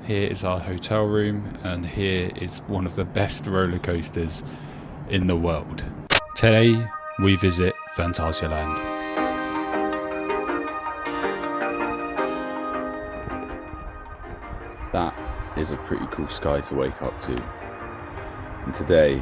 here is our hotel room, and here is one of the best roller coasters in the world. Today we visit Phantasialand. That is a pretty cool sky to wake up to. And today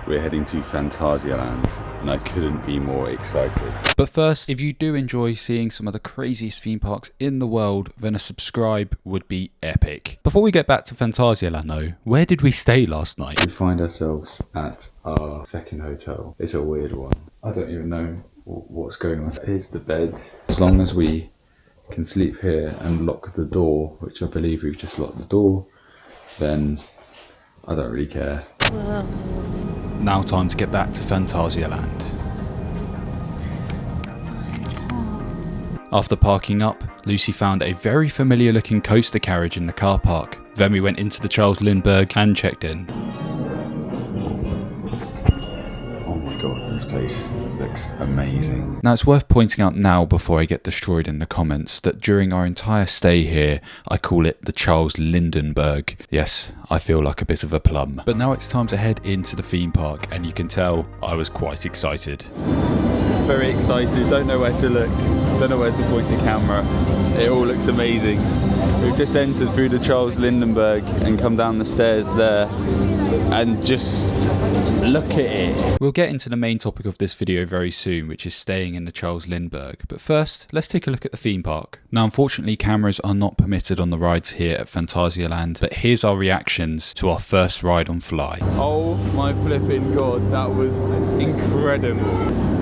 we're heading to Phantasialand, and I couldn't be more excited. But first, if you do enjoy seeing some of the craziest theme parks in the world, then a subscribe would be epic. Before we get back to Phantasialand though, where did we stay last night? We find ourselves at our second hotel. It's a weird one. I don't even know what's going on. Here's the bed. As long as we can sleep here and lock the door, which I believe we've just locked the door, then I don't really care. Now time to get back to Phantasialand. After parking up, Lucy found a very familiar looking coaster carriage in the car park. Then we went into the Charles Lindbergh and checked in. Oh my god, this place looks amazing. Now it's worth pointing out now before I get destroyed in the comments that during our entire stay here I call it the Charles Lindbergh. Yes, I feel like a bit of a plum. But now it's time to head into the theme park, and you can tell I was quite excited. Very excited, don't know where to look, don't know where to point the camera. It all looks amazing. We've just entered through the Charles Lindbergh and come down the stairs there, and just look at it. We'll get into the main topic of this video very soon, which is staying in the Charles Lindbergh. But first, let's take a look at the theme park. Now unfortunately cameras are not permitted on the rides here at Phantasialand, but here's our reactions to our first ride on Fly. Oh my flipping god, that was incredible.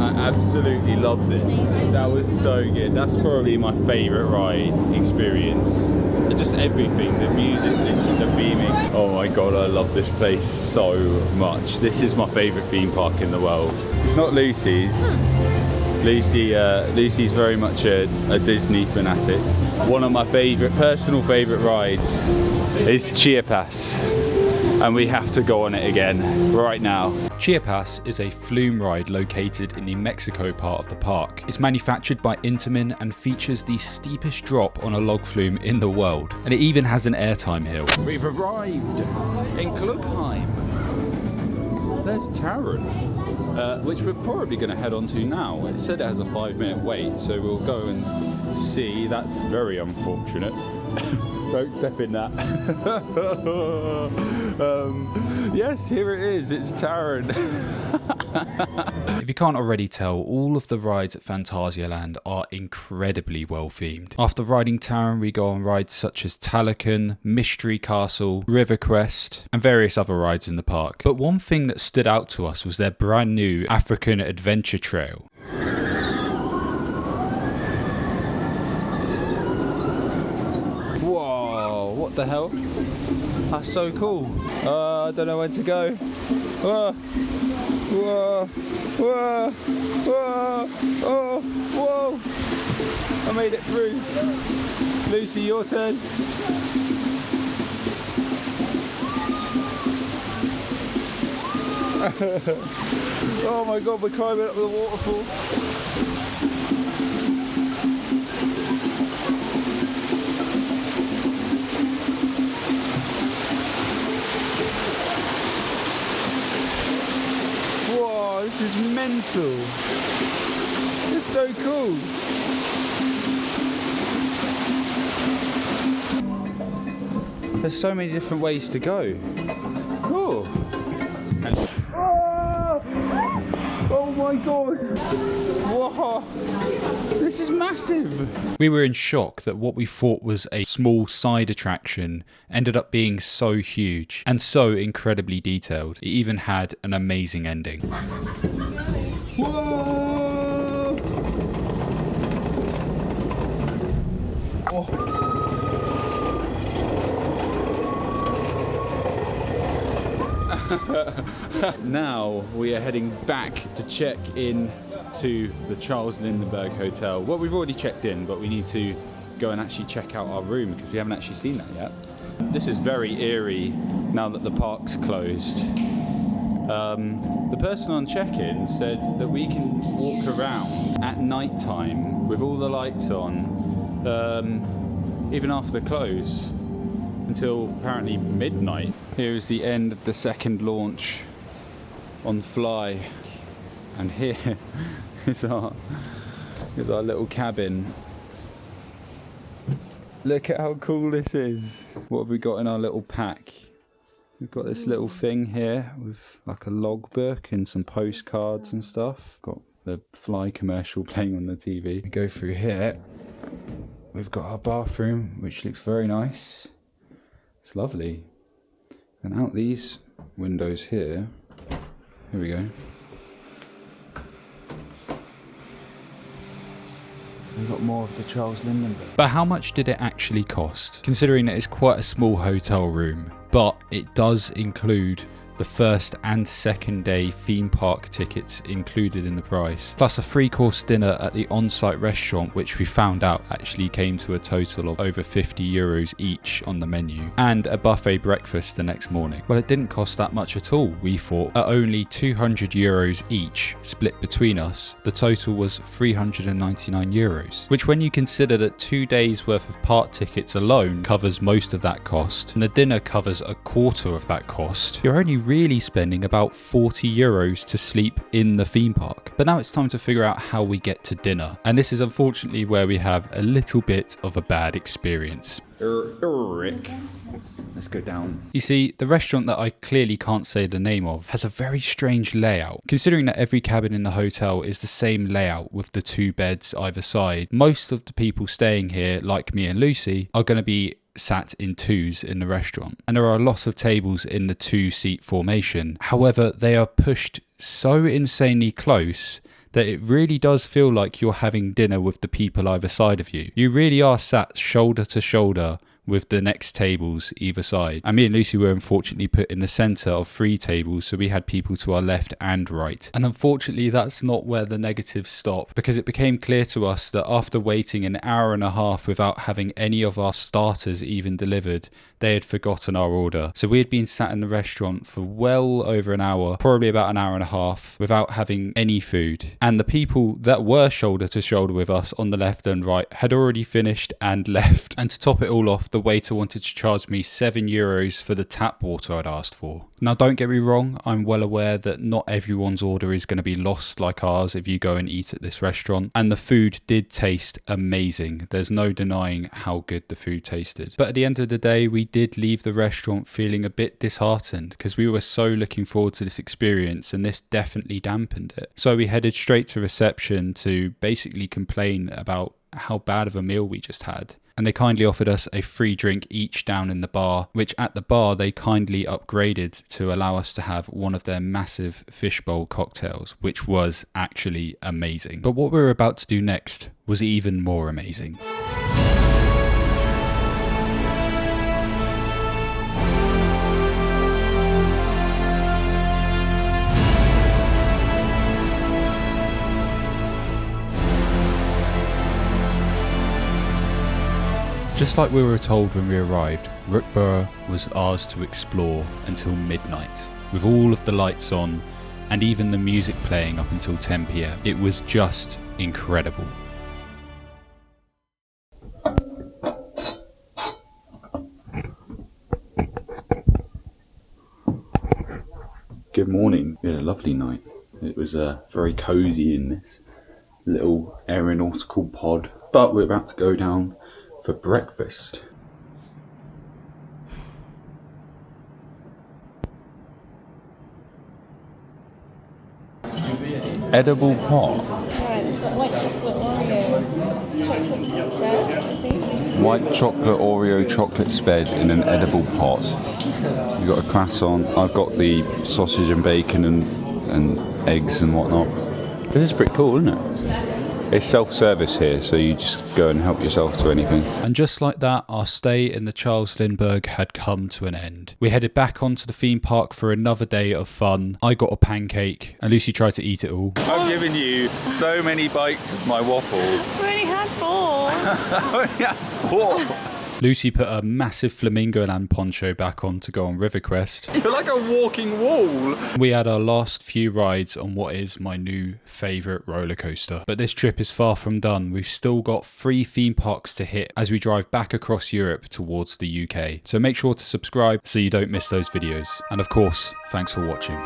I absolutely loved it. That was so good. That's probably my favourite ride experience. Just everything, the music, the beaming. Oh my god, I love this place so much. This is my favourite theme park in the world. It's not Lucy's. Lucy's very much a Disney fanatic. One of my personal favourite rides is Chiapas, and we have to go on it again right now. Chiapas is a flume ride located in the Mexico part of the park. It's manufactured by Intamin and features the steepest drop on a log flume in the world, and it even has an airtime hill. We've arrived in Klugheim. There's Taron, which we're probably going to head on to now. It said it has a 5-minute wait, so we'll go and see. That's very unfortunate. Don't step in that. Yes, here it is. It's Taron. If you can't already tell, all of the rides at Phantasialand are incredibly well themed. After riding Taron, we go on rides such as Talocan, Mystery Castle, River Quest, and various other rides in the park. But one thing that stood out to us was their brand new African Adventure Trail. Whoa, what the hell? That's so cool. I don't know where to go. Whoa, whoa, whoa, whoa, oh, whoa. I made it through. Lucy, your turn. Oh my god, we're climbing up the waterfall. Whoa, this is mental. It's so cool. There's so many different ways to go. Cool. And oh my god! Whoa! This is massive! We were in shock that what we thought was a small side attraction ended up being so huge and so incredibly detailed. It even had an amazing ending. Whoa! Oh. Now we are heading back to check in to the Charles Lindbergh Hotel. Well, we've already checked in, but we need to go and actually check out our room because we haven't actually seen that yet. This is very eerie now that the park's closed. The person on check-in said that we can walk around at night time with all the lights on. even after the close, until apparently midnight. Here is the end of the second launch on Fly, and here is our little cabin. Look at how cool this is. What have we got in our little pack? We've got this little thing here with like a logbook and some postcards and stuff. Got the Fly commercial playing on the TV. We go through here. We've got our bathroom, which looks very nice. It's lovely. And out these windows here we go. We've got more of the Charles Lindbergh. But how much did it actually cost? Considering that it's quite a small hotel room, but it does include the first and second day theme park tickets included in the price, plus a 3-course dinner at the on-site restaurant, which we found out actually came to a total of over €50 each on the menu, and a buffet breakfast the next morning. Well, it didn't cost that much at all, we thought. At only €200 each split between us, the total was €399, which when you consider that 2 days worth of park tickets alone covers most of that cost, and the dinner covers a quarter of that cost, you're only really spending about €40 to sleep in the theme park. But now it's time to figure out how we get to dinner, and this is unfortunately where we have a little bit of a bad experience. Rick. Let's go down. You see, the restaurant that I clearly can't say the name of has a very strange layout. Considering that every cabin in the hotel is the same layout with the 2 beds either side, most of the people staying here, like me and Lucy, are going to be sat in 2s in the restaurant, and there are a lot of tables in the 2-seat formation. However, they are pushed so insanely close that it really does feel like you're having dinner with the people either side of you. You really are sat shoulder to shoulder with the next tables either side. And me and Lucy were unfortunately put in the centre of 3 tables, so we had people to our left and right. And unfortunately that's not where the negatives stop, because it became clear to us that after waiting an hour and a half without having any of our starters even delivered, they had forgotten our order. So we had been sat in the restaurant for well over an hour, probably about an hour and a half, without having any food. And the people that were shoulder to shoulder with us on the left and right had already finished and left. And to top it all off, the waiter wanted to charge me €7 for the tap water I'd asked for. Now don't get me wrong, I'm well aware that not everyone's order is going to be lost like ours if you go and eat at this restaurant, and the food did taste amazing. There's no denying how good the food tasted. But at the end of the day, we did leave the restaurant feeling a bit disheartened, because we were so looking forward to this experience, and this definitely dampened it. So we headed straight to reception to basically complain about how bad of a meal we just had. And they kindly offered us a free drink each down in the bar, which at the bar they kindly upgraded to allow us to have one of their massive fishbowl cocktails, which was actually amazing. But what we were about to do next was even more amazing. Just like we were told when we arrived, Rookborough was ours to explore until midnight, with all of the lights on and even the music playing up until 10 PM. It was just incredible. Good morning. We had a lovely night. It was very cosy in this little aeronautical pod, but we're about to go down for breakfast. Edible pot. White chocolate Oreo chocolate spread in an edible pot. You've got a croissant. I've got the sausage and bacon and eggs and whatnot. This is pretty cool, isn't it? It's self-service here, so you just go and help yourself to anything. And just like that, our stay in the Charles Lindbergh had come to an end. We headed back onto the theme park for another day of fun. I got a pancake, and Lucy tried to eat it all. I've given you so many bites of my waffle. I only had 4. I only had 4. Lucy put a massive flamingo land poncho back on to go on River Quest. You're like a walking wall. We had our last few rides on what is my new favourite roller coaster. But this trip is far from done. We've still got 3 theme parks to hit as we drive back across Europe towards the UK. So make sure to subscribe so you don't miss those videos. And of course, thanks for watching.